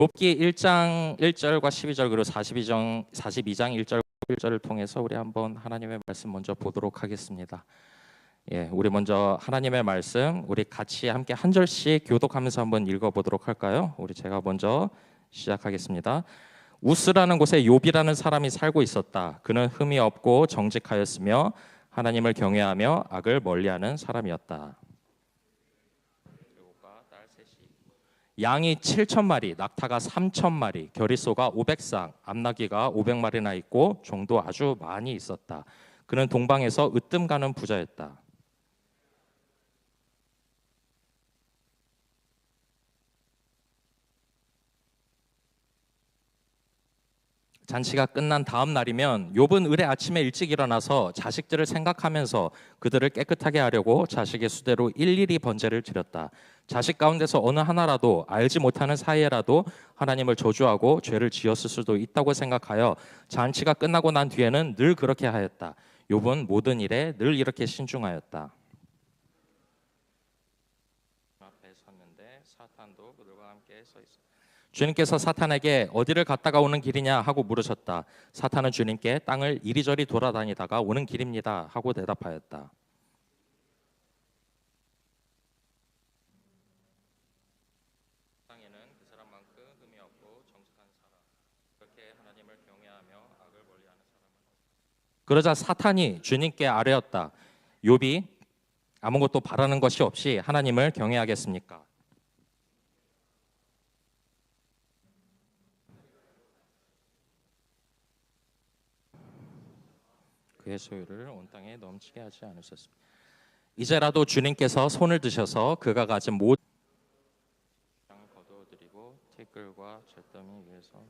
욥기 1장 1절과 12절 그리고 42장 1절 1절을 통해서 우리 한번 하나님의 말씀 먼저 보도록 하겠습니다. 우리 먼저 하나님의 말씀 우리 같이 함께 한 절씩 교독하면서 한번 읽어보도록 할까요? 제가 먼저 시작하겠습니다. 우스라는 곳에 욥이라는 사람이 살고 있었다. 그는 흠이 없고 정직하였으며 하나님을 경외하며 악을 멀리하는 사람이었다. 양이 7,000마리, 낙타가 3,000마리, 겨리소가 500쌍, 암나귀가 500마리나 있고 종도 아주 많이 있었다. 그는 동방에서 으뜸 가는 부자였다. 잔치가 끝난 다음 날이면 욥은 의례 아침에 일찍 일어나서 자식들을 생각하면서 그들을 깨끗하게 하려고 자식의 수대로 일일이 번제를 드렸다. 자식 가운데서 어느 하나라도 알지 못하는 사이에라도 하나님을 저주하고 죄를 지었을 수도 있다고 생각하여 잔치가 끝나고 난 뒤에는 늘 그렇게 하였다. 욥은 모든 일에 늘 이렇게 신중하였다. 앞에 섰는데 사탄도 그들과 함께 서 있었다. 주님께서 사탄에게 어디를 갔다가 오는 길이냐 하고 물으셨다. 사탄은 주님께 땅을 이리저리 돌아다니다가 오는 길입니다 하고 대답하였다. 땅에는 그 사람만큼 흠이 없고 정직한 사람, 그렇게 하나님을 경외하며 악을 멀리하는 사람은 없다. 그러자 사탄이 주님께 아뢰었다. 욥이 아무것도 바라는 것이 없이 하나님을 경외하겠습니까? 그의 소유를 온 땅에 넘치게 하지 않으셨습니다. 이제라도 주님께서 손을 드셔서 그가 가진 모든 땅을 거두어드리고 티끌과 잿더미 위에서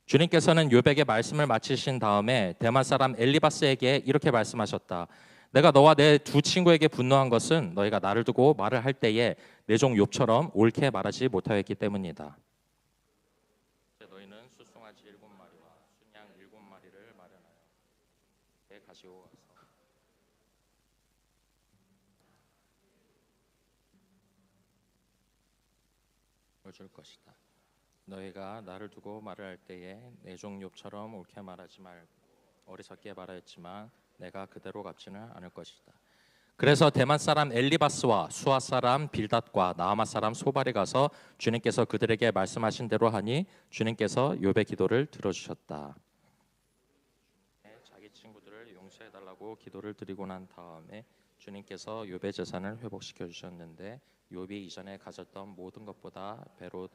주님께서는 욥에게 말씀을 마치신 다음에 대만 사람 엘리바스에게 이렇게 말씀하셨다. 내가 너와 내 두 친구에게 분노한 것은 너희가 나를 두고 말을 할 때에 내 종 욥처럼 옳게 말하지 못하였기 때문이다. 너희는 수송아지 7마리와 순양 7마리를 마련하여 가지고 가서 줄 것이다. 너희가 나를 두고 말을 할 때에 내 종 욥처럼 옳게 말하지 말고 어리석게 말하였지만 내가 그대로 갚지는 않을 것이다. 그래서 대만 사람 엘리바스와 수아 사람 빌닷과 나아마 사람 소발이 가서 주님께서 그들에게 말씀하신 대로 하니 주님께서 욥의 기도를 들어주셨다. 자기 친구들을 용서해달라고 기도를 드리고 난 다음에 주님께서 욥의 재산을 회복시켜 주셨는데 욥이 이전에 가졌던 모든 것보다 배로.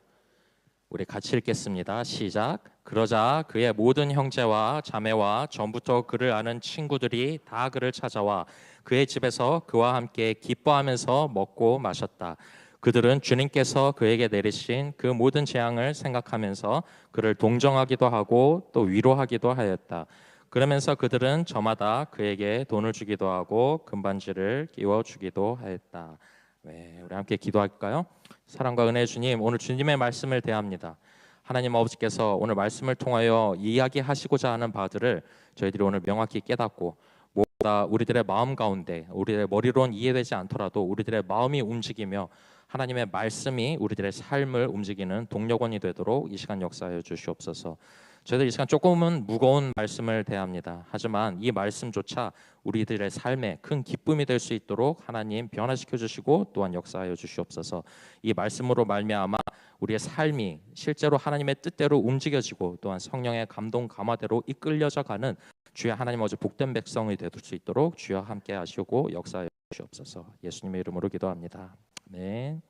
우리 같이 읽겠습니다. 시작. 그러자 그의 모든 형제와 자매와 전부터 그를 아는 친구들이 다 그를 찾아와 그의 집에서 그와 함께 기뻐하면서 먹고 마셨다. 그들은 주님께서 그에게 내리신 그 모든 재앙을 생각하면서 그를 동정하기도 하고 또 위로하기도 하였다. 그러면서 그들은 저마다 그에게 돈을 주기도 하고 금반지를 끼워 주기도 하였다. 우리 함께 기도할까요? 사랑과 은혜의 주님, 오늘 주님의 말씀을 대합니다. 하나님 아버지께서 오늘 말씀을 통하여 이야기하시고자 하는 바들을 저희들이 오늘 명확히 깨닫고 무엇보다 우리들의 마음 가운데 우리의 머리로는 이해되지 않더라도 우리들의 마음이 움직이며 하나님의 말씀이 우리들의 삶을 움직이는 동력원이 되도록 이 시간 역사하여 주시옵소서. 저희들 이 시간 조금은 무거운 말씀을 대합니다. 하지만 이 말씀조차 우리들의 삶에 큰 기쁨이 될 수 있도록 하나님 변화시켜 주시고 또한 역사하여 주시옵소서. 이 말씀으로 말미암아 우리의 삶이 실제로 하나님의 뜻대로 움직여지고 또한 성령의 감동 감화대로 이끌려져 가는 주의 하나님 아버지 복된 백성이 될 수 있도록 주여 함께 하시고 역사하여 주시옵소서. 예수님의 이름으로 기도합니다. 아멘.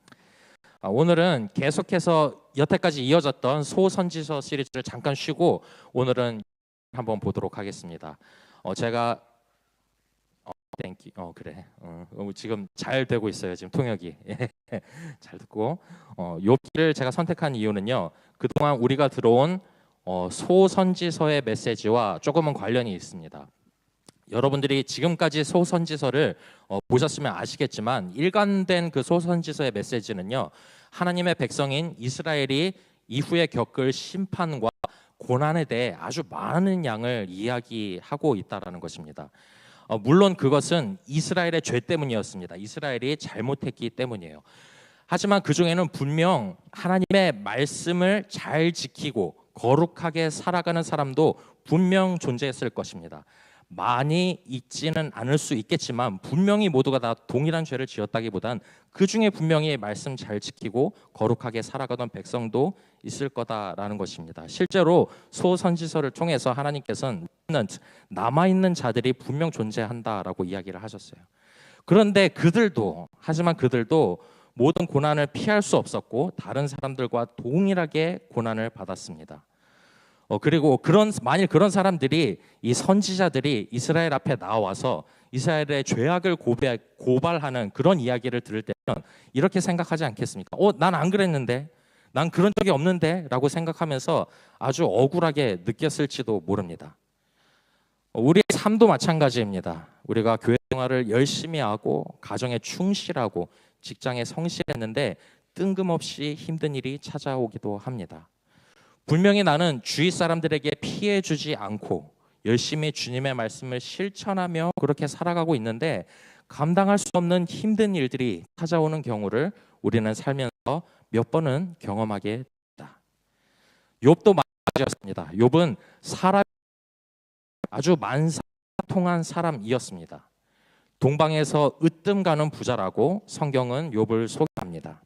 오늘은 계속해서 여태까지 이어졌던 소선지서 시리즈를 잠깐 쉬고 오늘은 한번 보도록 하겠습니다. 제가 그래. 지금 잘 되고 있어요. 지금 통역이 잘 듣고 욥기를 제가 선택한 이유는요. 그동안 우리가 들어온 소선지서의 메시지와 조금은 관련이 있습니다. 여러분들이 지금까지 소선지서를 보셨으면 아시겠지만 일관된 그 소선지서의 메시지는요. 하나님의 백성인 이스라엘이 이후에 겪을 심판과 고난에 대해 아주 많은 양을 이야기하고 있다는 것입니다. 물론 그것은 이스라엘의 죄 때문이었습니다. 이스라엘이 잘못했기 때문이에요. 하지만 그 중에는 분명 하나님의 말씀을 잘 지키고 거룩하게 살아가는 사람도 분명 존재했을 것입니다. 많이 있지는 않을 수 있겠지만 분명히 모두가 다 동일한 죄를 지었다기보단 그 중에 분명히 말씀 잘 지키고 거룩하게 살아가던 백성도 있을 거다라는 것입니다. 실제로 소선지서를 통해서 하나님께서는 남아있는 자들이 분명 존재한다라고 이야기를 하셨어요. 그런데 하지만 그들도 모든 고난을 피할 수 없었고 다른 사람들과 동일하게 고난을 받았습니다. 그리고 만일 그런 사람들이, 이 선지자들이 이스라엘 앞에 나와서 이스라엘의 죄악을 고발하는 그런 이야기를 들을 때는 이렇게 생각하지 않겠습니까? 난 안 그랬는데, 난 그런 적이 없는데 라고 생각하면서 아주 억울하게 느꼈을지도 모릅니다. 우리의 삶도 마찬가지입니다. 우리가 교회 생활을 열심히 하고 가정에 충실하고 직장에 성실했는데 뜬금없이 힘든 일이 찾아오기도 합니다. 분명히 나는 주위 사람들에게 피해 주지 않고 열심히 주님의 말씀을 실천하며 그렇게 살아가고 있는데 감당할 수 없는 힘든 일들이 찾아오는 경우를 우리는 살면서 몇 번은 경험하게 됩니다. 욥도 마찬가지였습니다. 욥은 아주 만사통한 사람이었습니다. 동방에서 으뜸 가는 부자라고 성경은 욥을 소개합니다.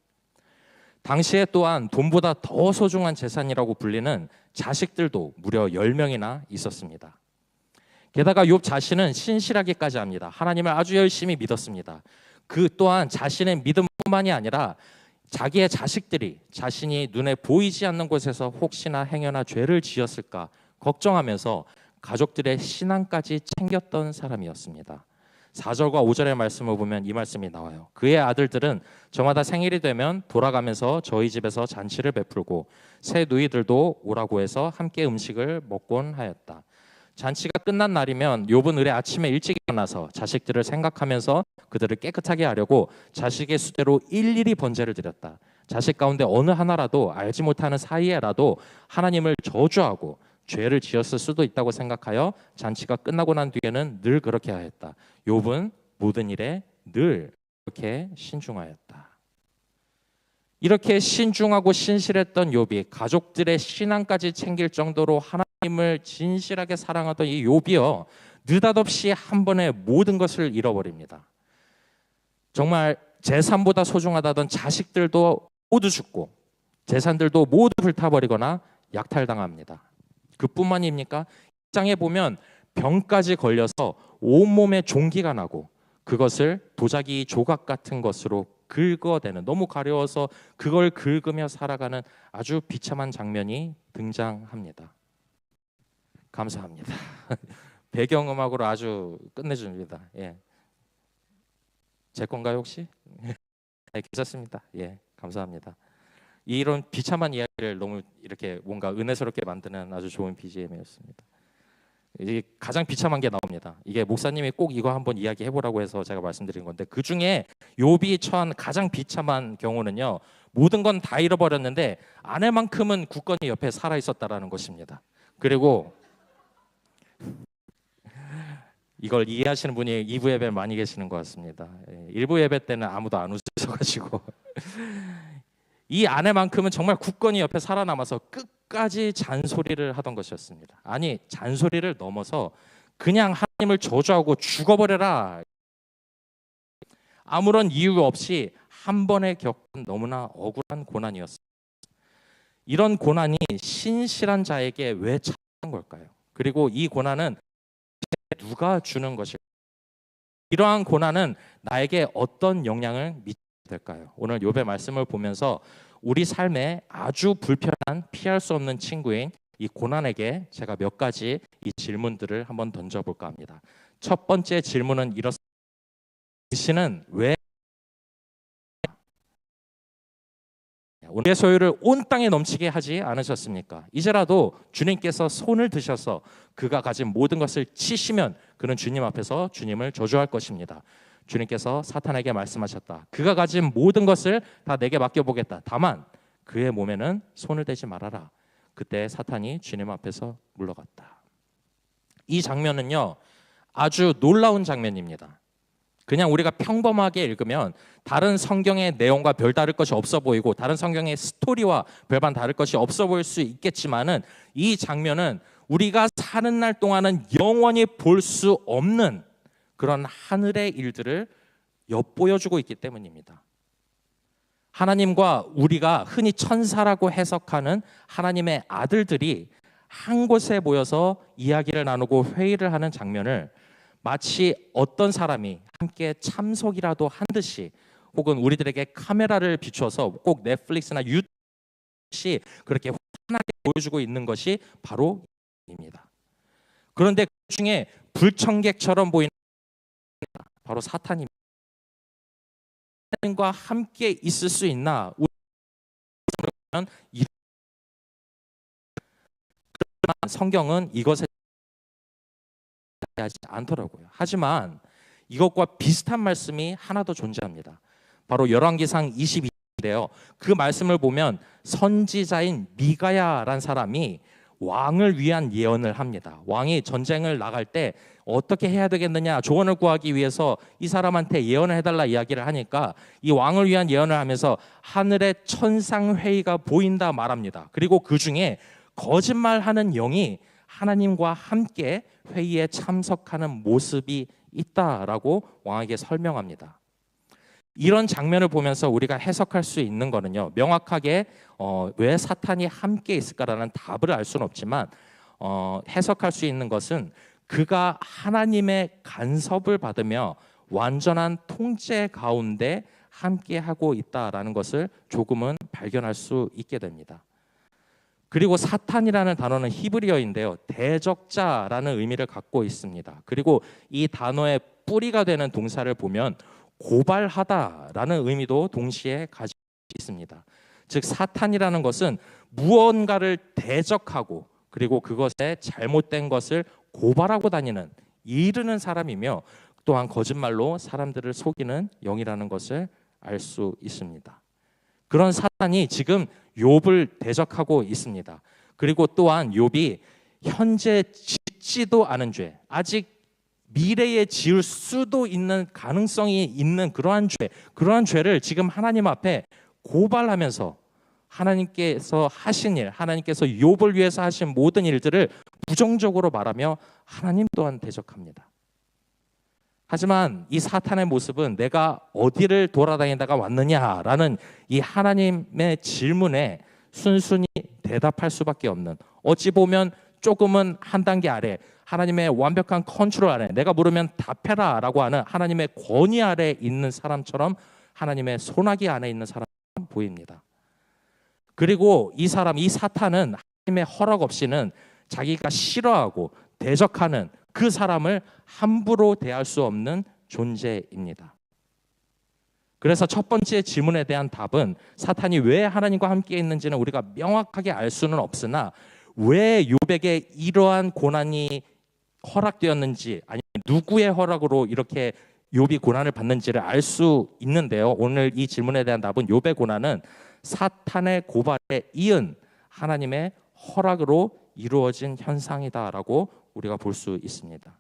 당시에 또한 돈보다 더 소중한 재산이라고 불리는 자식들도 무려 10명이나 있었습니다. 게다가 욥 자신은 신실하기까지 합니다. 하나님을 아주 열심히 믿었습니다. 그 또한 자신의 믿음뿐만이 아니라 자기의 자식들이 자신이 눈에 보이지 않는 곳에서 혹시나 행여나 죄를 지었을까 걱정하면서 가족들의 신앙까지 챙겼던 사람이었습니다. 4절과 5절의 말씀을 보면 이 말씀이 나와요. 그의 아들들은 저마다 생일이 되면 돌아가면서 저희 집에서 잔치를 베풀고 새 누이들도 오라고 해서 함께 음식을 먹곤 하였다. 잔치가 끝난 날이면 욥은 으레 아침에 일찍 일어나서 자식들을 생각하면서 그들을 깨끗하게 하려고 자식의 수대로 일일이 번제를 드렸다. 자식 가운데 어느 하나라도 알지 못하는 사이에라도 하나님을 저주하고 죄를 지었을 수도 있다고 생각하여 잔치가 끝나고 난 뒤에는 늘 그렇게 하였다. 욥은 모든 일에 늘 그렇게 신중하였다. 이렇게 신중하고 신실했던 욥이 가족들의 신앙까지 챙길 정도로 하나님을 진실하게 사랑하던 이 욥이요, 느닷없이 한 번에 모든 것을 잃어버립니다. 정말 재산보다 소중하다던 자식들도 모두 죽고 재산들도 모두 불타버리거나 약탈당합니다. 그뿐만입니까? 장에 보면 병까지 걸려서 온몸에 종기가 나고 그것을 도자기 조각 같은 것으로 긁어대는, 너무 가려워서 그걸 긁으며 살아가는 아주 비참한 장면이 등장합니다. 감사합니다. 배경음악으로 아주 끝내줍니다. 예. 제 건가요 혹시? 네, 괜찮습니다. 예, 감사합니다. 이런 비참한 이야기를 너무 이렇게 뭔가 은혜스럽게 만드는 아주 좋은 BGM이었습니다. 이게 가장 비참한 게 나옵니다. 이게 목사님이 꼭 이거 한번 이야기해보라고 해서 제가 말씀드린 건데, 그 중에 욥이 처한 가장 비참한 경우는요, 모든 건 다 잃어버렸는데 아내만큼은 굳건히 옆에 살아 있었다라는 것입니다. 그리고 이걸 이해하시는 분이 2부 예배 많이 계시는 것 같습니다. 1부 예배 때는 아무도 안 웃으셔가지고 이 아내만큼은 정말 굳건히 옆에 살아남아서 끝까지 잔소리를 하던 것이었습니다. 아니, 잔소리를 넘어서 그냥 하나님을 저주하고 죽어버려라, 아무런 이유 없이 한 번에 겪은 너무나 억울한 고난이었습니다. 이런 고난이 신실한 자에게 왜 찾아온 걸까요? 그리고 이 고난은 누가 주는 것일까요? 이러한 고난은 나에게 어떤 영향을 미치게 될까요? 오늘 욥의 말씀을 보면서 우리 삶에 아주 불편한, 피할 수 없는 친구인 이 고난에게 제가 몇 가지 이 질문들을 한번 던져볼까 합니다. 첫 번째 질문은 이렇습니다. 당신은 왜 오늘의 소유를 온 땅에 넘치게 하지 않으셨습니까? 이제라도 주님께서 손을 드셔서 그가 가진 모든 것을 치시면 그는 주님 앞에서 주님을 저주할 것입니다. 주님께서 사탄에게 말씀하셨다. 그가 가진 모든 것을 다 내게 맡겨보겠다. 다만 그의 몸에는 손을 대지 말아라. 그때 사탄이 주님 앞에서 물러갔다. 이 장면은요, 아주 놀라운 장면입니다. 그냥 우리가 평범하게 읽으면 다른 성경의 내용과 별다를 것이 없어 보이고 다른 성경의 스토리와 별반 다를 것이 없어 보일 수 있겠지만은 이 장면은 우리가 사는 날 동안은 영원히 볼 수 없는 그런 하늘의 일들을 엿보여주고 있기 때문입니다. 하나님과 우리가 흔히 천사라고 해석하는 하나님의 아들들이 한 곳에 모여서 이야기를 나누고 회의를 하는 장면을 마치 어떤 사람이 함께 참석이라도 한 듯이 혹은 우리들에게 카메라를 비춰서 꼭 넷플릭스나 유튜브시 그렇게 환하게 보여주고 있는 것이 바로 입니다. 그런데 그 중에 불청객처럼 보이는 바로 사탄입니다. 하나님과 함께 있을 수 있나? 성경은 이것에 하지 않더라고요. 하지만 이것과 비슷한 말씀이 하나 더 존재합니다. 바로 열왕기상 22인데요. 그 말씀을 보면 선지자인 미가야라는 사람이 왕을 위한 예언을 합니다. 왕이 전쟁을 나갈 때 어떻게 해야 되겠느냐 조언을 구하기 위해서 이 사람한테 예언을 해달라 이야기를 하니까 이 왕을 위한 예언을 하면서 하늘에 천상회의가 보인다 말합니다. 그리고 그 중에 거짓말하는 영이 하나님과 함께 회의에 참석하는 모습이 있다라고 왕에게 설명합니다. 이런 장면을 보면서 우리가 해석할 수 있는 거는요, 명확하게 왜 사탄이 함께 있을까라는 답을 알 수는 없지만 해석할 수 있는 것은 그가 하나님의 간섭을 받으며 완전한 통제 가운데 함께하고 있다라는 것을 조금은 발견할 수 있게 됩니다. 그리고 사탄이라는 단어는 히브리어인데요, 대적자라는 의미를 갖고 있습니다. 그리고 이 단어의 뿌리가 되는 동사를 보면 고발하다라는 의미도 동시에 가지고 있습니다. 즉 사탄이라는 것은 무언가를 대적하고 그리고 그것에 잘못된 것을 고발하고 다니는 이르는 사람이며 또한 거짓말로 사람들을 속이는 영이라는 것을 알 수 있습니다. 그런 사탄이 지금 욥을 대적하고 있습니다. 그리고 또한 욥이 현재 짓지도 않은 죄, 아직 미래에 지을 수도 있는 가능성이 있는 그러한 죄를 지금 하나님 앞에 고발하면서 하나님께서 하신 일, 하나님께서 욥을 위해서 하신 모든 일들을 부정적으로 말하며 하나님 또한 대적합니다. 하지만 이 사탄의 모습은 내가 어디를 돌아다니다가 왔느냐라는 이 하나님의 질문에 순순히 대답할 수밖에 없는, 어찌 보면 조금은 한 단계 아래 하나님의 완벽한 컨트롤 아래 내가 물으면 답해라 라고 하는 하나님의 권위 아래 있는 사람처럼 하나님의 손아귀 안에 있는 사람처럼 보입니다. 그리고 이 사탄은 하나님의 허락 없이는 자기가 싫어하고 대적하는 그 사람을 함부로 대할 수 없는 존재입니다. 그래서 첫 번째 질문에 대한 답은 사탄이 왜 하나님과 함께 있는지는 우리가 명확하게 알 수는 없으나 왜 욥에게 이러한 고난이 허락되었는지, 아니면 누구의 허락으로 이렇게 욥이 고난을 받는지를 알 수 있는데요. 오늘 이 질문에 대한 답은 욥의 고난은 사탄의 고발에 이은 하나님의 허락으로 이루어진 현상이다라고 우리가 볼 수 있습니다.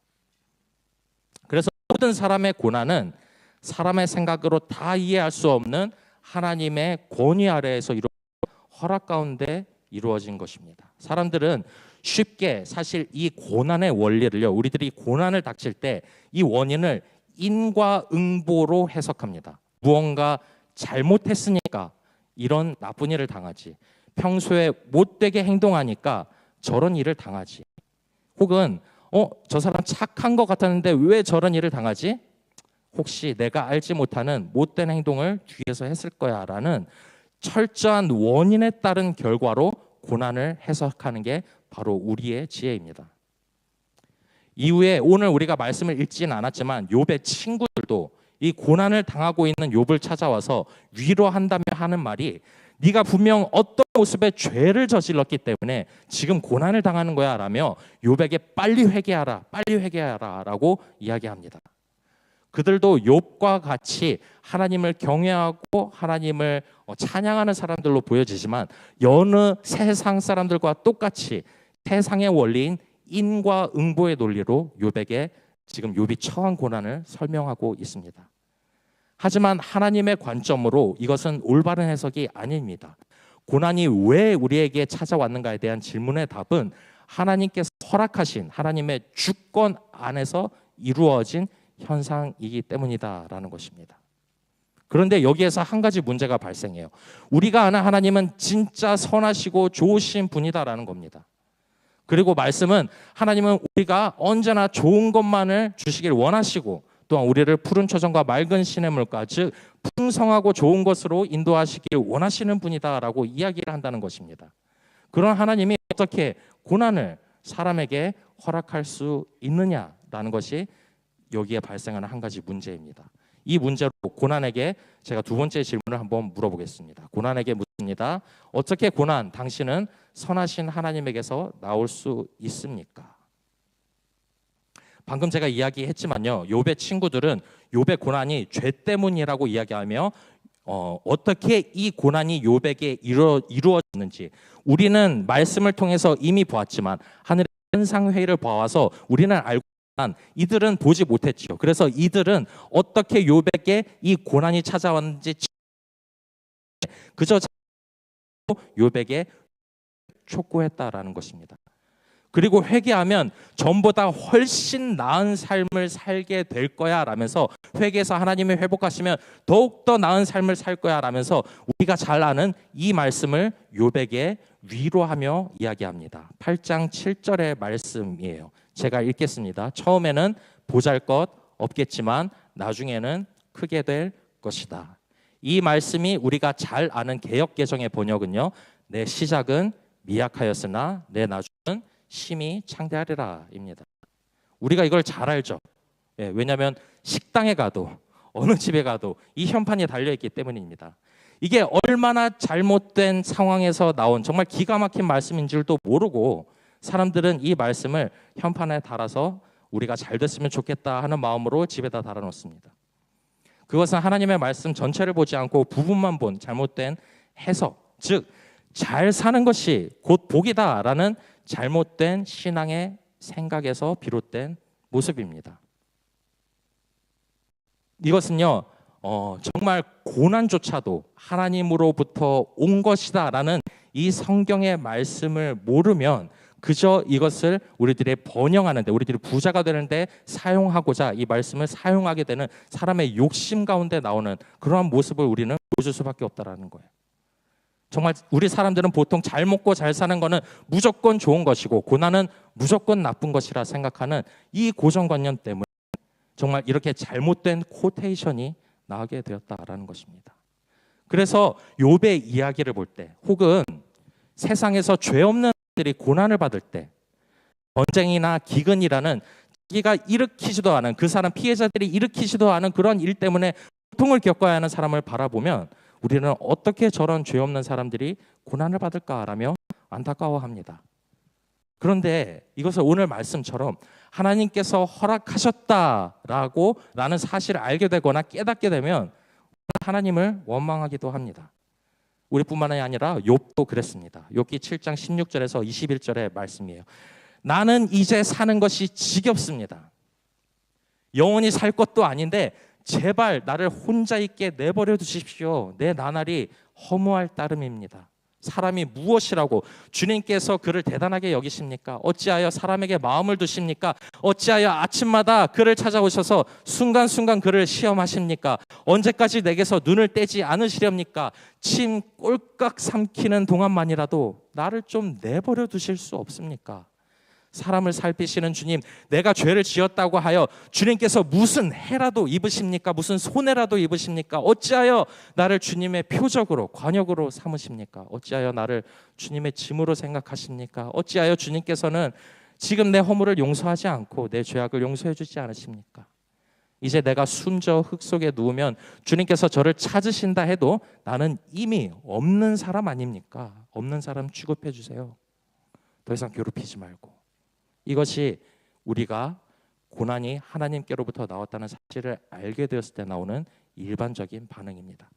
그래서 모든 사람의 고난은 사람의 생각으로 다 이해할 수 없는 하나님의 권위 아래에서 허락 가운데 이루어진 것입니다. 사람들은 쉽게 사실 이 고난의 원리를요, 우리들이 고난을 닥칠 때 이 원인을 인과응보로 해석합니다. 무언가 잘못했으니까 이런 나쁜 일을 당하지, 평소에 못되게 행동하니까 저런 일을 당하지, 혹은 저 사람 착한 것 같았는데 왜 저런 일을 당하지? 혹시 내가 알지 못하는 못된 행동을 뒤에서 했을 거야 라는 철저한 원인에 따른 결과로 고난을 해석하는 게 바로 우리의 지혜입니다. 이후에 오늘 우리가 말씀을 읽지는 않았지만 욥의 친구들도 이 고난을 당하고 있는 욥을 찾아와서 위로한다며 하는 말이, 네가 분명 어떤 모습의 죄를 저질렀기 때문에 지금 고난을 당하는 거야 라며 욥에게 빨리 회개하라 라고 이야기합니다. 그들도 욥과 같이 하나님을 경외하고 하나님을 찬양하는 사람들로 보여지지만 여느 세상 사람들과 똑같이 세상의 원리인 인과응보의 논리로 욥에게 지금 욥이 처한 고난을 설명하고 있습니다. 하지만 하나님의 관점으로 이것은 올바른 해석이 아닙니다. 고난이 왜 우리에게 찾아왔는가에 대한 질문의 답은 하나님께서 허락하신 하나님의 주권 안에서 이루어진 현상이기 때문이다라는 것입니다. 그런데 여기에서 한 가지 문제가 발생해요. 우리가 아는 하나님은 진짜 선하시고 좋으신 분이다라는 겁니다. 그리고 말씀은 하나님은 우리가 언제나 좋은 것만을 주시길 원하시고 또한 우리를 푸른 초정과 맑은 시냇물가 즉 풍성하고 좋은 것으로 인도하시길 원하시는 분이다라고 이야기를 한다는 것입니다. 그런 하나님이 어떻게 고난을 사람에게 허락할 수 있느냐라는 것이 여기에 발생하는 한 가지 문제입니다. 이 문제로 고난에게 제가 두 번째 질문을 한번 물어보겠습니다. 고난에게 묻습니다. 어떻게 고난 당신은 선하신 하나님에게서 나올 수 있습니까? 방금 제가 이야기했지만요. 욥의 친구들은 욥의 고난이 죄 때문이라고 이야기하며 어떻게 이 고난이 욥에게 이루어졌는지 우리는 말씀을 통해서 이미 보았지만 하늘의 현상회의를 봐와서 우리는 알고 있지만 이들은 보지 못했지요. 그래서 이들은 어떻게 욥에게 이 고난이 찾아왔는지 그저 욥에게 촉구했다라는 것입니다. 그리고 회개하면 전보다 훨씬 나은 삶을 살게 될 거야 라면서 회개해서 하나님이 회복하시면 더욱더 나은 삶을 살 거야 라면서 우리가 잘 아는 이 말씀을 욥에게 위로하며 이야기합니다. 8장 7절의 말씀이에요. 제가 읽겠습니다. 처음에는 보잘것 없겠지만 나중에는 크게 될 것이다. 이 말씀이 우리가 잘 아는 개역개정의 번역은요. 내 시작은 미약하였으나 내 나중은 심히 창대하리라입니다. 우리가 이걸 잘 알죠. 왜냐하면 식당에 가도 어느 집에 가도 이 현판이 달려있기 때문입니다. 이게 얼마나 잘못된 상황에서 나온 정말 기가 막힌 말씀인 줄도 모르고 사람들은 이 말씀을 현판에 달아서 우리가 잘 됐으면 좋겠다 하는 마음으로 집에다 달아놓습니다. 그것은 하나님의 말씀 전체를 보지 않고 부분만 본 잘못된 해석, 즉 잘 사는 것이 곧 복이다라는 잘못된 신앙의 생각에서 비롯된 모습입니다. 이것은요, 정말 고난조차도 하나님으로부터 온 것이다라는 이 성경의 말씀을 모르면 그저 이것을 우리들이 번영하는데, 우리들이 부자가 되는데 사용하고자 이 말씀을 사용하게 되는 사람의 욕심 가운데 나오는 그러한 모습을 우리는 보여줄 수밖에 없다라는 거예요. 정말 우리 사람들은 보통 잘 먹고 잘 사는 거는 무조건 좋은 것이고 고난은 무조건 나쁜 것이라 생각하는 이 고정관념 때문에 정말 이렇게 잘못된 코테이션이 나오게 되었다라는 것입니다. 그래서 욥의 이야기를 볼 때 혹은 세상에서 죄 없는 들이 고난을 받을 때 전쟁이나 기근이라는 자기가 일으키지도 않은 그 사람 피해자들이 일으키지도 않은 그런 일 때문에 고통을 겪어야 하는 사람을 바라보면 우리는 어떻게 저런 죄 없는 사람들이 고난을 받을까라며 안타까워합니다. 그런데 이것을 오늘 말씀처럼 하나님께서 허락하셨다라는 사실을 알게 되거나 깨닫게 되면 하나님을 원망하기도 합니다. 우리뿐만 아니라 욥도 그랬습니다. 욥기 7장 16절에서 21절의 말씀이에요. 나는 이제 사는 것이 지겹습니다. 영원히 살 것도 아닌데 제발 나를 혼자 있게 내버려 두십시오. 내 나날이 허무할 따름입니다. 사람이 무엇이라고 주님께서 그를 대단하게 여기십니까? 어찌하여 사람에게 마음을 두십니까? 어찌하여 아침마다 그를 찾아오셔서 순간순간 그를 시험하십니까? 언제까지 내게서 눈을 떼지 않으시렵니까? 침 꼴깍 삼키는 동안만이라도 나를 좀 내버려 두실 수 없습니까? 사람을 살피시는 주님, 내가 죄를 지었다고 하여 주님께서 무슨 해라도 입으십니까? 무슨 손해라도 입으십니까? 어찌하여 나를 주님의 표적으로 관역으로 삼으십니까? 어찌하여 나를 주님의 짐으로 생각하십니까? 어찌하여 주님께서는 지금 내 허물을 용서하지 않고 내 죄악을 용서해 주지 않으십니까? 이제 내가 숨져 흙 속에 누우면 주님께서 저를 찾으신다 해도 나는 이미 없는 사람 아닙니까? 없는 사람 취급해 주세요. 더 이상 괴롭히지 말고. 이것이 우리가 고난이 하나님께로부터 나왔다는 사실을 알게 되었을 때 나오는 일반적인 반응입니다.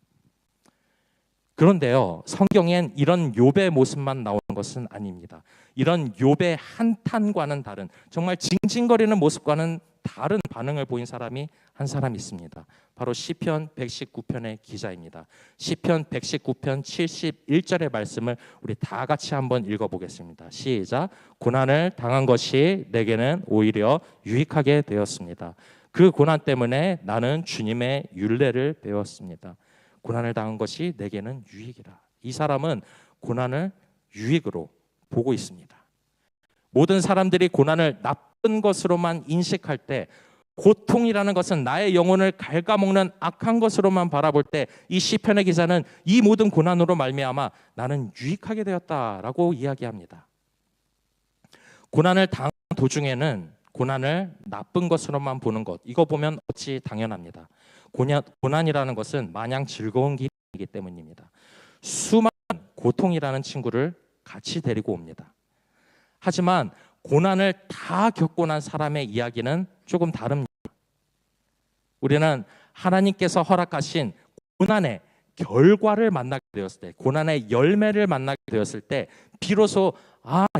그런데요, 성경엔 이런 욥의 모습만 나오는 것은 아닙니다. 이런 욥의 한탄과는 다른 정말 징징거리는 모습과는 다른 반응을 보인 사람이 한 사람 있습니다. 바로 시편 119편의 기자입니다. 시편 119편 71절의 말씀을 우리 다 같이 한번 읽어보겠습니다. 시작. 고난을 당한 것이 내게는 오히려 유익하게 되었습니다. 그 고난 때문에 나는 주님의 율례를 배웠습니다. 고난을 당한 것이 내게는 유익이라. 이 사람은 고난을 유익으로 보고 있습니다. 모든 사람들이 고난을 나쁜 것으로만 인식할 때, 고통이라는 것은 나의 영혼을 갉아먹는 악한 것으로만 바라볼 때, 이 시편의 기자는 이 모든 고난으로 말미암아 나는 유익하게 되었다라고 이야기합니다. 고난을 당한 도중에는 고난을 나쁜 것으로만 보는 것, 이거 보면 어찌 당연합니다. 고난이라는 것은 마냥 즐거운 길이기 때문입니다. 수많은 고통이라는 친구를 같이 데리고 옵니다. 하지만 고난을 다 겪고 난 사람의 이야기는 조금 다릅니다. 우리는 하나님께서 허락하신 고난의 결과를 만나게 되었을 때, 고난의 열매를 만나게 되었을 때 비로소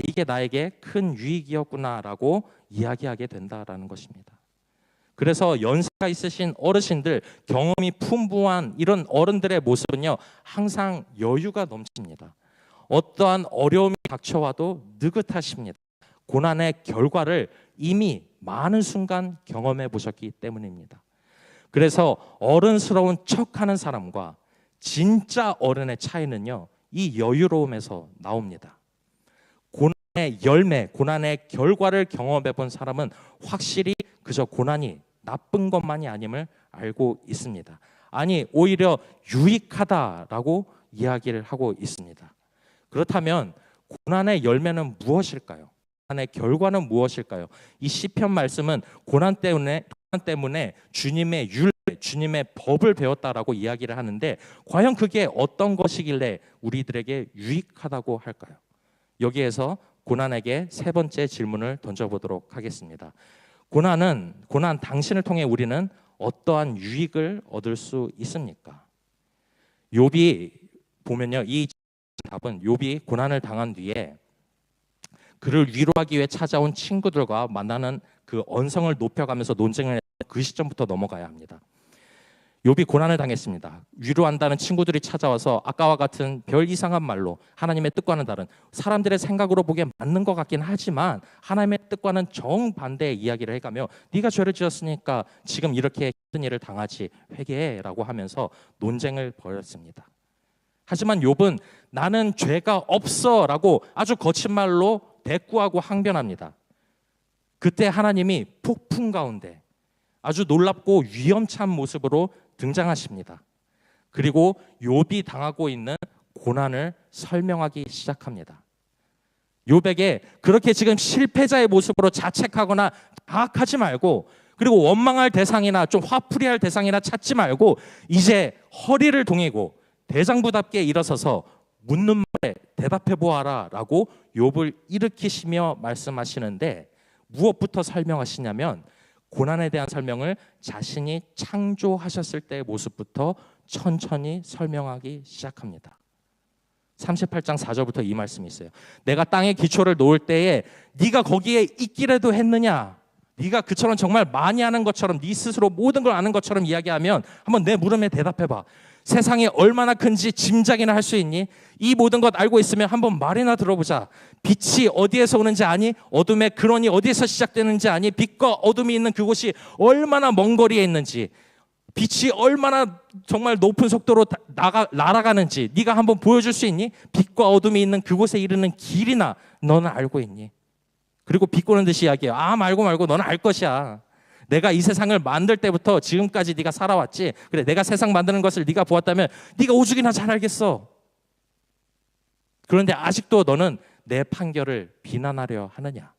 이게 나에게 큰 유익이었구나라고 이야기하게 된다라는 것입니다. 그래서 연세가 있으신 어르신들, 경험이 풍부한 이런 어른들의 모습은요, 항상 여유가 넘칩니다. 어떠한 어려움이 닥쳐와도 느긋하십니다. 고난의 결과를 이미 많은 순간 경험해 보셨기 때문입니다. 그래서 어른스러운 척하는 사람과 진짜 어른의 차이는요, 이 여유로움에서 나옵니다. 고난의 열매, 고난의 결과를 경험해 본 사람은 확실히 그저 고난이 나쁜 것만이 아님을 알고 있습니다. 아니, 오히려 유익하다라고 이야기를 하고 있습니다. 그렇다면 고난의 열매는 무엇일까요? 고난의 결과는 무엇일까요? 이 시편 말씀은 고난 때문에 주님의 율례, 주님의 법을 배웠다라고 이야기를 하는데, 과연 그게 어떤 것이길래 우리들에게 유익하다고 할까요? 여기에서 고난에게 세 번째 질문을 던져보도록 하겠습니다. 고난 당신을 통해 우리는 어떠한 유익을 얻을 수 있습니까? 욥이 보면요, 이 답은 욥이 고난을 당한 뒤에 그를 위로하기 위해 찾아온 친구들과 만나는 그 언성을 높여가면서 논쟁을 했던 그 시점부터 넘어가야 합니다. 욥이 고난을 당했습니다. 위로한다는 친구들이 찾아와서 아까와 같은 별 이상한 말로 하나님의 뜻과는 다른, 사람들의 생각으로 보기엔 맞는 것 같긴 하지만 하나님의 뜻과는 정반대의 이야기를 해가며 네가 죄를 지었으니까 지금 이렇게 힘든 일을 당하지, 회개해라고 하면서 논쟁을 벌였습니다. 하지만 욥은 나는 죄가 없어라고 아주 거친 말로 대꾸하고 항변합니다. 그때 하나님이 폭풍 가운데 아주 놀랍고 위험찬 모습으로 등장하십니다. 그리고 욥이 당하고 있는 고난을 설명하기 시작합니다. 욥에게 그렇게 지금 실패자의 모습으로 자책하거나 자학하지 말고, 그리고 원망할 대상이나 좀 화풀이할 대상이나 찾지 말고 이제 허리를 동이고 대장부답게 일어서서 묻는 말에 대답해 보아라 라고 욥을 일으키시며 말씀하시는데, 무엇부터 설명하시냐면 고난에 대한 설명을 자신이 창조하셨을 때의 모습부터 천천히 설명하기 시작합니다. 38장 4절부터 이 말씀이 있어요. 내가 땅에 기초를 놓을 때에 네가 거기에 있기라도 했느냐? 네가 그처럼 정말 많이 아는 것처럼, 네 스스로 모든 걸 아는 것처럼 이야기하면 한번 내 물음에 대답해봐. 세상이 얼마나 큰지 짐작이나 할 수 있니? 이 모든 것 알고 있으면 한번 말이나 들어보자. 빛이 어디에서 오는지 아니? 어둠의 근원이 어디에서 시작되는지 아니? 빛과 어둠이 있는 그곳이 얼마나 먼 거리에 있는지, 빛이 얼마나 정말 높은 속도로 날아가는지 네가 한번 보여줄 수 있니? 빛과 어둠이 있는 그곳에 이르는 길이나 너는 알고 있니? 그리고 비꼬는 듯이 이야기해요. 말고 너는 알 것이야. 내가 이 세상을 만들 때부터 지금까지 네가 살아왔지. 그래, 내가 세상 만드는 것을 네가 보았다면 네가 오죽이나 잘 알겠어. 그런데 아직도 너는 내 판결을 비난하려 하느냐?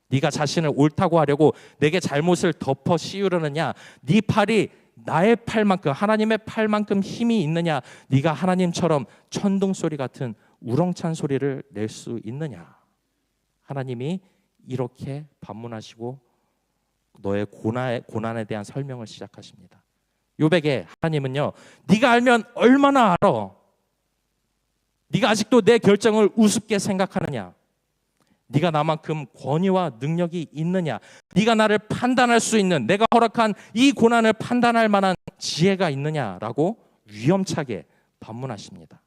네가 자신을 옳다고 하려고 내게 잘못을 덮어 씌우려느냐? 네 팔이 나의 팔만큼, 하나님의 팔만큼 힘이 있느냐? 네가 하나님처럼 천둥 소리 같은 우렁찬 소리를 낼 수 있느냐? 하나님이 이렇게 반문하시고 너의 고난에 대한 설명을 시작하십니다. 욥에게 하나님은요, 네가 알면 얼마나 알아? 네가 아직도 내 결정을 우습게 생각하느냐? 네가 나만큼 권위와 능력이 있느냐? 네가 나를 판단할 수 있는, 내가 허락한 이 고난을 판단할 만한 지혜가 있느냐라고 위험차게 반문하십니다.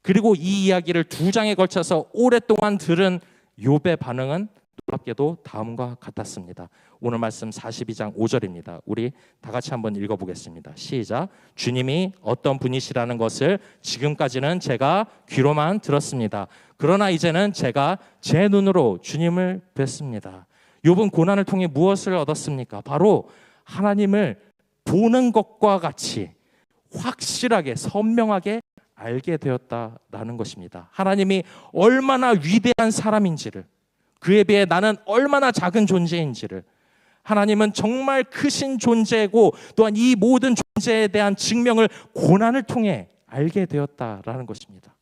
그리고 이 이야기를 2장에 걸쳐서 오랫동안 들은 욥의 반응은 놀랍게도 다음과 같았습니다. 오늘 말씀 42장 5절입니다. 우리 다 같이 한번 읽어보겠습니다. 시작. 주님이 어떤 분이시라는 것을 지금까지는 제가 귀로만 들었습니다. 그러나 이제는 제가 제 눈으로 주님을 뵀습니다. 욥은 고난을 통해 무엇을 얻었습니까? 바로 하나님을 보는 것과 같이 확실하게 선명하게 알게 되었다라는 것입니다. 하나님이 얼마나 위대한 사람인지를, 그에 비해 나는 얼마나 작은 존재인지를, 하나님은 정말 크신 존재고 또한 이 모든 존재에 대한 증명을 고난을 통해 알게 되었다라는 것입니다.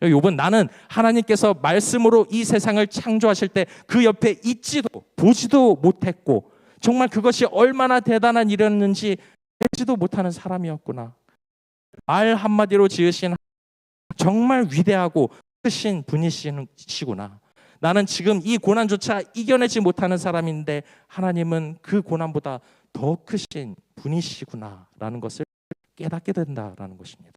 욥은 나는 하나님께서 말씀으로 이 세상을 창조하실 때 그 옆에 있지도 보지도 못했고 정말 그것이 얼마나 대단한 일이었는지 알지도 못하는 사람이었구나. 말 한마디로 지으신 정말 위대하고 크신 분이시구나. 나는 지금 이 고난조차 이겨내지 못하는 사람인데 하나님은 그 고난보다 더 크신 분이시구나 라는 것을 깨닫게 된다라는 것입니다.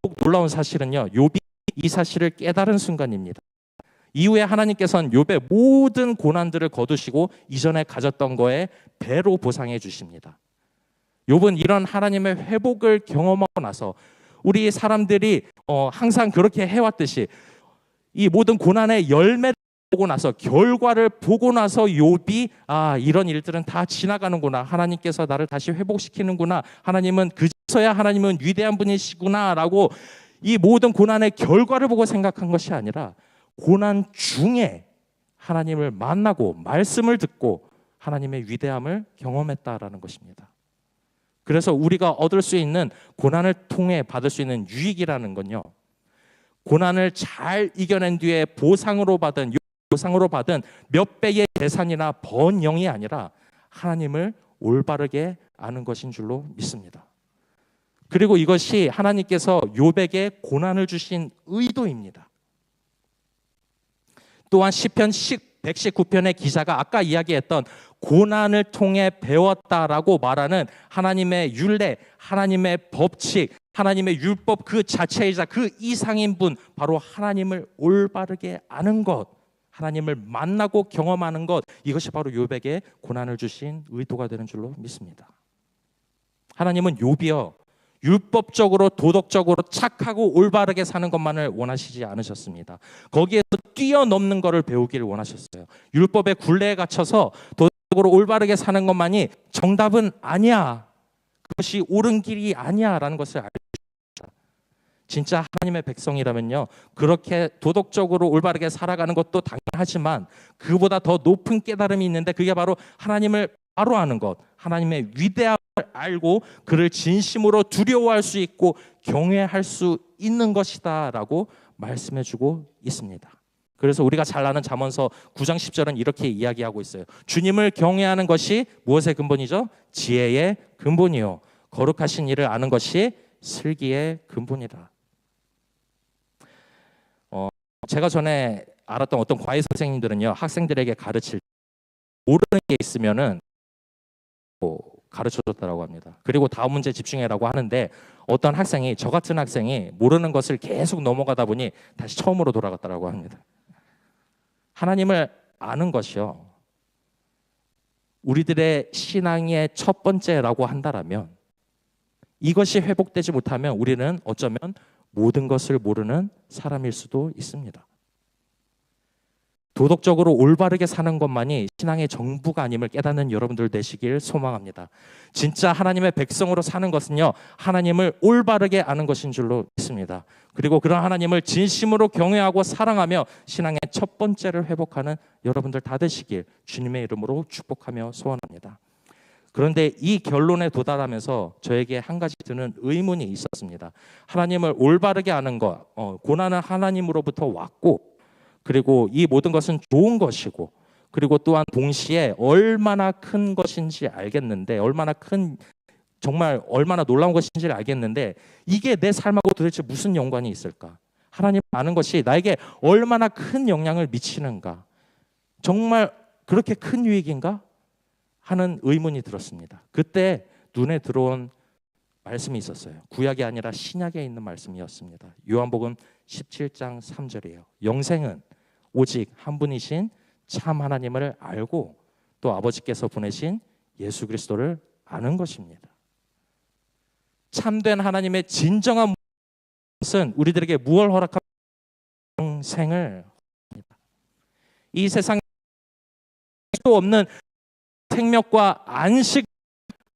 더욱 놀라운 사실은요, 욥이 이 사실을 깨달은 순간입니다. 이후에 하나님께서는 욥의 모든 고난들을 거두시고 이전에 가졌던 거에 배로 보상해 주십니다. 욥은 이런 하나님의 회복을 경험하고 나서 우리 사람들이 항상 그렇게 해왔듯이 이 모든 고난의 열매를 보고 나서, 결과를 보고 나서 욥이 이런 일들은 다 지나가는구나, 하나님께서 나를 다시 회복시키는구나, 하나님은 그저서야 하나님은 위대한 분이시구나 라고 이 모든 고난의 결과를 보고 생각한 것이 아니라 고난 중에 하나님을 만나고 말씀을 듣고 하나님의 위대함을 경험했다라는 것입니다. 그래서 우리가 얻을 수 있는, 고난을 통해 받을 수 있는 유익이라는 건요, 고난을 잘 이겨낸 뒤에 보상으로 받은 몇 배의 재산이나 번영이 아니라 하나님을 올바르게 아는 것인 줄로 믿습니다. 그리고 이것이 하나님께서 욥에게 고난을 주신 의도입니다. 또한 시편 119편의 기자가 아까 이야기했던 고난을 통해 배웠다라고 말하는 하나님의 율례, 하나님의 법칙, 하나님의 율법 그 자체이자 그 이상인 분, 바로 하나님을 올바르게 아는 것, 하나님을 만나고 경험하는 것, 이것이 바로 욥에게 고난을 주신 의도가 되는 줄로 믿습니다. 하나님은 욥이요, 율법적으로 도덕적으로 착하고 올바르게 사는 것만을 원하시지 않으셨습니다. 거기에서 뛰어넘는 것을 배우기를 원하셨어요. 율법의 굴레에 갇혀서 도덕적으로 올바르게 사는 것만이 정답은 아니야, 그것이 옳은 길이 아니야 라는 것을 알려주셨습니다. 진짜 하나님의 백성이라면요, 그렇게 도덕적으로 올바르게 살아가는 것도 당연하지만 그보다 더 높은 깨달음이 있는데, 그게 바로 하나님을 바로 아는 것, 하나님의 위대함을 알고 그를 진심으로 두려워할 수 있고 경외할 수 있는 것이다 라고 말씀해주고 있습니다. 그래서 우리가 잘 아는 잠언서 9장 10절은 이렇게 이야기하고 있어요. 주님을 경외하는 것이 무엇의 근본이죠? 지혜의 근본이요, 거룩하신 이를 아는 것이 슬기의 근본이다. 제가 전에 알았던 어떤 과외 선생님들은요, 학생들에게 가르칠 때 모르는 게 있으면은 가르쳐줬다고 합니다. 그리고 다음 문제 집중해라고 하는데, 어떤 학생이, 저 같은 학생이 모르는 것을 계속 넘어가다 보니 다시 처음으로 돌아갔다고 합니다. 하나님을 아는 것이요, 우리들의 신앙의 첫 번째라고 한다라면, 이것이 회복되지 못하면 우리는 어쩌면 모든 것을 모르는 사람일 수도 있습니다. 도덕적으로 올바르게 사는 것만이 신앙의 전부가 아님을 깨닫는 여러분들 되시길 소망합니다. 진짜 하나님의 백성으로 사는 것은요, 하나님을 올바르게 아는 것인 줄로 믿습니다. 그리고 그런 하나님을 진심으로 경외하고 사랑하며 신앙의 첫 번째를 회복하는 여러분들 다 되시길 주님의 이름으로 축복하며 소원합니다. 그런데 이 결론에 도달하면서 저에게 한 가지 드는 의문이 있었습니다. 하나님을 올바르게 아는 것, 고난은 하나님으로부터 왔고, 그리고 이 모든 것은 좋은 것이고, 그리고 또한 동시에 얼마나 큰 것인지 알겠는데, 얼마나 큰 정말 얼마나 놀라운 것인지를 알겠는데 이게 내 삶하고 도대체 무슨 연관이 있을까? 하나님 아는 것이 나에게 얼마나 큰 영향을 미치는가? 정말 그렇게 큰 유익인가? 하는 의문이 들었습니다. 그때 눈에 들어온 말씀이 있었어요. 구약이 아니라 신약에 있는 말씀이었습니다. 요한복음 17장 3절이에요. 영생은 오직 한 분이신 참 하나님을 알고 또 아버지께서 보내신 예수 그리스도를 아는 것입니다. 참된 하나님의 진정한 것은 우리들에게 무엇을 허락합니까? 영생을 허락합니다. 이 세상에 수 없는 생명과 안식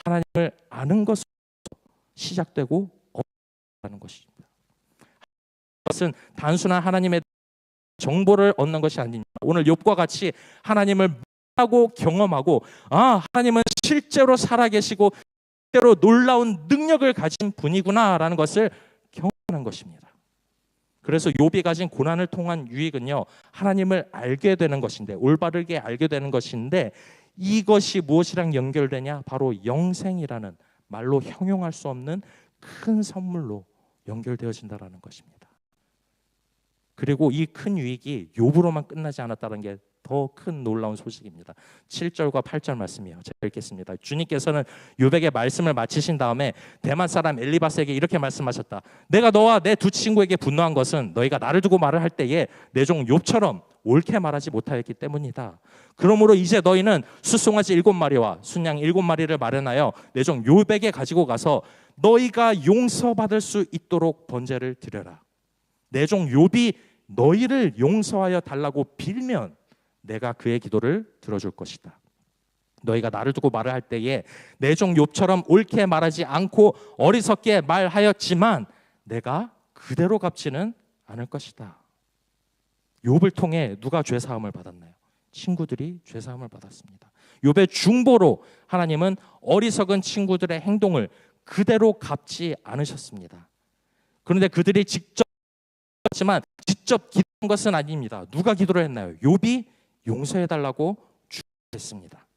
하나님을 아는 것으로 시작되고 없다는 것입니다. 그것은 단순한 하나님의 정보를 얻는 것이 아닙니다. 오늘 욥과 같이 하나님을 하고 경험하고 하나님은 실제로 살아계시고 실제로 놀라운 능력을 가진 분이구나라는 것을 경험하는 것입니다. 그래서 욥이 가진 고난을 통한 유익은요, 하나님을 알게 되는 것인데, 올바르게 알게 되는 것인데, 이것이 무엇이랑 연결되냐? 바로 영생이라는 말로 형용할 수 없는 큰 선물로 연결되어진다는 것입니다. 그리고 이 큰 유익이 욥으로만 끝나지 않았다는 게 더 큰 놀라운 소식입니다. 7절과 8절 말씀이에요. 제가 읽겠습니다. 주님께서는 욥에게 말씀을 마치신 다음에 대만 사람 엘리바스에게 이렇게 말씀하셨다. 내가 너와 내 두 친구에게 분노한 것은 너희가 나를 두고 말을 할 때에 내 종 욥처럼 옳게 말하지 못하였기 때문이다. 그러므로 이제 너희는 숫송아지 7마리와 순양 7마리를 마련하여 내 종 욥에게 가지고 가서 너희가 용서받을 수 있도록 번제를 드려라. 내 종 욥이 너희를 용서하여 달라고 빌면 내가 그의 기도를 들어줄 것이다. 너희가 나를 두고 말을 할 때에 내 종 욥처럼 옳게 말하지 않고 어리석게 말하였지만 내가 그대로 갚지는 않을 것이다. 욥을 통해 누가 죄사함을 받았나요? 친구들이 죄사함을 받았습니다. 욥의 중보로 하나님은 어리석은 친구들의 행동을 그대로 갚지 않으셨습니다. 그런데 그들이 직접 기도한 것은 아닙니다. 누가 기도를 했나요? 욥이 용서해달라고 기도했습니다.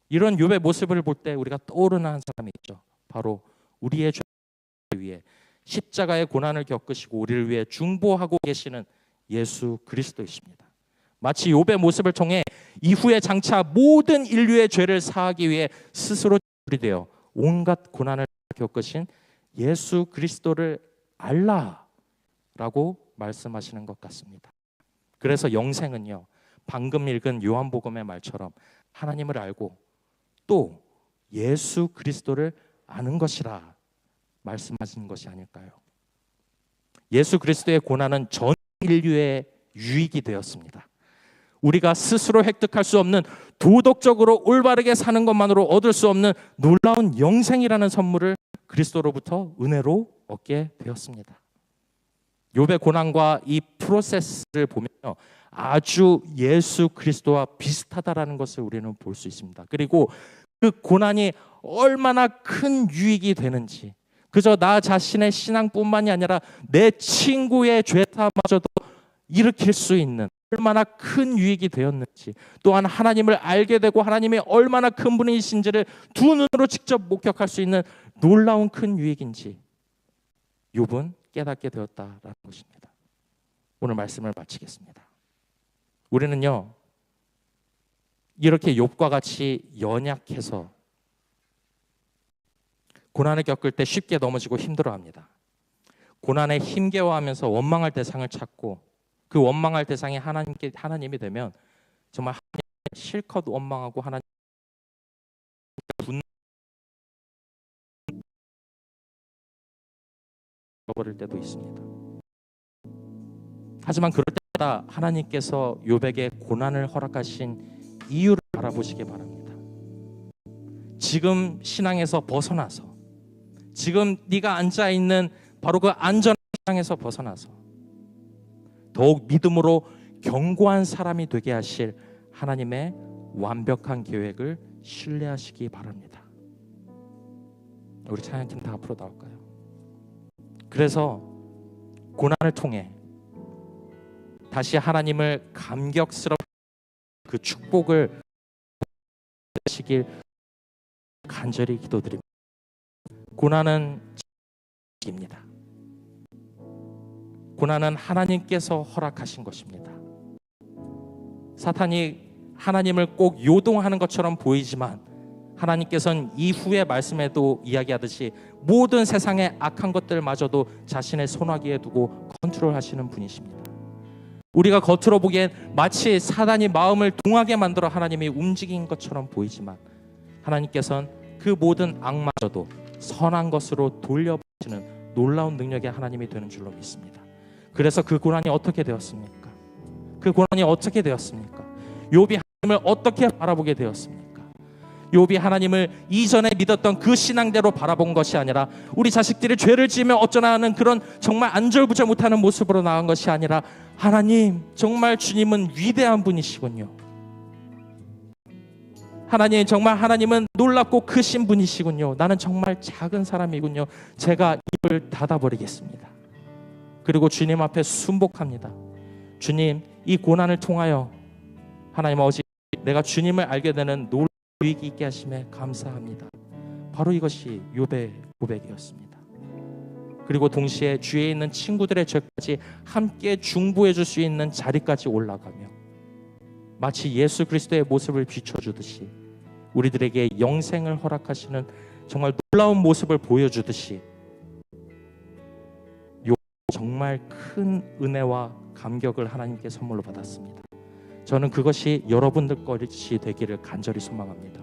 이런 욥의 모습을 볼 때 우리가 떠오르는 한 사람이 있죠. 바로 우리의 죄를 위해 십자가의 고난을 겪으시고 우리를 위해 중보하고 계시는 예수 그리스도이십니다. 마치 욥의 모습을 통해 이후에 장차 모든 인류의 죄를 사하기 위해 스스로 되어 온갖 고난을 겪으신 예수 그리스도를 알라라고 말씀하시는 것 같습니다. 그래서 영생은요, 방금 읽은 요한복음의 말처럼 하나님을 알고 또 예수 그리스도를 아는 것이라 말씀하신 것이 아닐까요? 예수 그리스도의 고난은 전 인류의 유익이 되었습니다. 우리가 스스로 획득할 수 없는, 도덕적으로 올바르게 사는 것만으로 얻을 수 없는 놀라운 영생이라는 선물을 그리스도로부터 은혜로 얻게 되었습니다. 욥의 고난과 이 프로세스를 보면요, 아주 예수 그리스도와 비슷하다라는 것을 우리는 볼 수 있습니다. 그리고 그 고난이 얼마나 큰 유익이 되는지, 그저 나 자신의 신앙뿐만이 아니라 내 친구의 죄사마저도 일으킬 수 있는 얼마나 큰 유익이 되었는지, 또한 하나님을 알게 되고 하나님이 얼마나 큰 분이신지를 두 눈으로 직접 목격할 수 있는 놀라운 큰 유익인지 욥은 깨닫게 되었다라는 것입니다. 오늘 말씀을 마치겠습니다. 우리는요, 이렇게 욥과 같이 연약해서 고난을 겪을 때 쉽게 넘어지고 힘들어합니다. 고난에 힘겨워하면서 원망할 대상을 찾고 그 원망할 대상이 하나님이 되면 정말 하나님 실컷 원망하고 하나님 분노버릴 때도 있습니다. 하지만 그럴 때마다 하나님께서 욥에게 고난을 허락하신 이유를 알아보시기 바랍니다. 지금 신앙에서 벗어나서, 지금 네가 앉아있는 바로 그 안전한 신앙에서 벗어나서 더욱 믿음으로 견고한 사람이 되게 하실 하나님의 완벽한 계획을 신뢰하시기 바랍니다. 우리 찬양팀 다 앞으로 나올까요? 그래서 고난을 통해 다시 하나님을 감격스럽게 그 축복을 하시길 간절히 기도드립니다. 고난은 입니다. 고난은 하나님께서 허락하신 것입니다. 사탄이 하나님을 꼭 요동하는 것처럼 보이지만 하나님께서는 이후의 말씀에도 이야기하듯이 모든 세상의 악한 것들마저도 자신의 손아귀에 두고 컨트롤하시는 분이십니다. 우리가 겉으로 보기엔 마치 사단이 마음을 동하게 만들어 하나님이 움직인 것처럼 보이지만 하나님께서는 그 모든 악마저도 선한 것으로 돌려보시는 놀라운 능력의 하나님이 되는 줄로 믿습니다. 그래서 그 고난이 어떻게 되었습니까? 그 고난이 어떻게 되었습니까? 욥이 하나님을 어떻게 바라보게 되었습니까? 욥이 하나님을 이전에 믿었던 그 신앙대로 바라본 것이 아니라 우리 자식들이 죄를 지으면 어쩌나 하는 그런 정말 안절부절 못하는 모습으로 나간 것이 아니라 하나님, 정말 주님은 위대한 분이시군요. 하나님, 정말 하나님은 놀랍고 크신 분이시군요. 나는 정말 작은 사람이군요. 제가 입을 닫아버리겠습니다. 그리고 주님 앞에 순복합니다. 주님, 이 고난을 통하여 하나님 아버지, 내가 주님을 알게 되는 놀라운 유익이 있게 하심에 감사합니다. 바로 이것이 욥의 고백이었습니다. 그리고 동시에 주위에 있는 친구들의 죄까지 함께 중보해 줄 수 있는 자리까지 올라가며 마치 예수 그리스도의 모습을 비춰주듯이 우리들에게 영생을 허락하시는 정말 놀라운 모습을 보여주듯이 욥 정말 큰 은혜와 감격을 하나님께 선물로 받았습니다. 저는 그것이 여러분들 것이 되기를 간절히 소망합니다.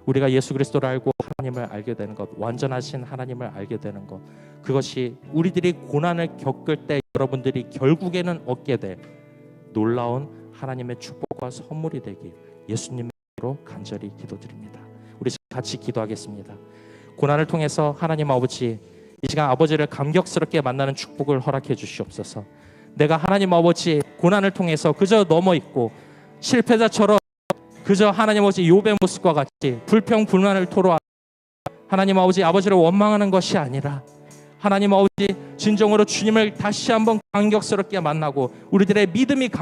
우리가 예수 그리스도를 알고 하나님을 알게 되는 것, 완전하신 하나님을 알게 되는 것, 그것이 우리들이 고난을 겪을 때 여러분들이 결국에는 얻게 될 놀라운 하나님의 축복과 선물이 되길 예수님으로 간절히 기도드립니다. 우리 같이 기도하겠습니다. 고난을 통해서 하나님 아버지, 이 시간 아버지를 감격스럽게 만나는 축복을 허락해 주시옵소서. 내가 하나님 아버지 고난을 통해서 그저 넘어 있고 실패자처럼 그저 하나님 아버지 욥의 모습과 같이 불평불만을 토로하고 하나님 아버지 아버지를 원망하는 것이 아니라 하나님 아버지 진정으로 주님을 다시 한번 감격스럽게 만나고 우리들의 믿음이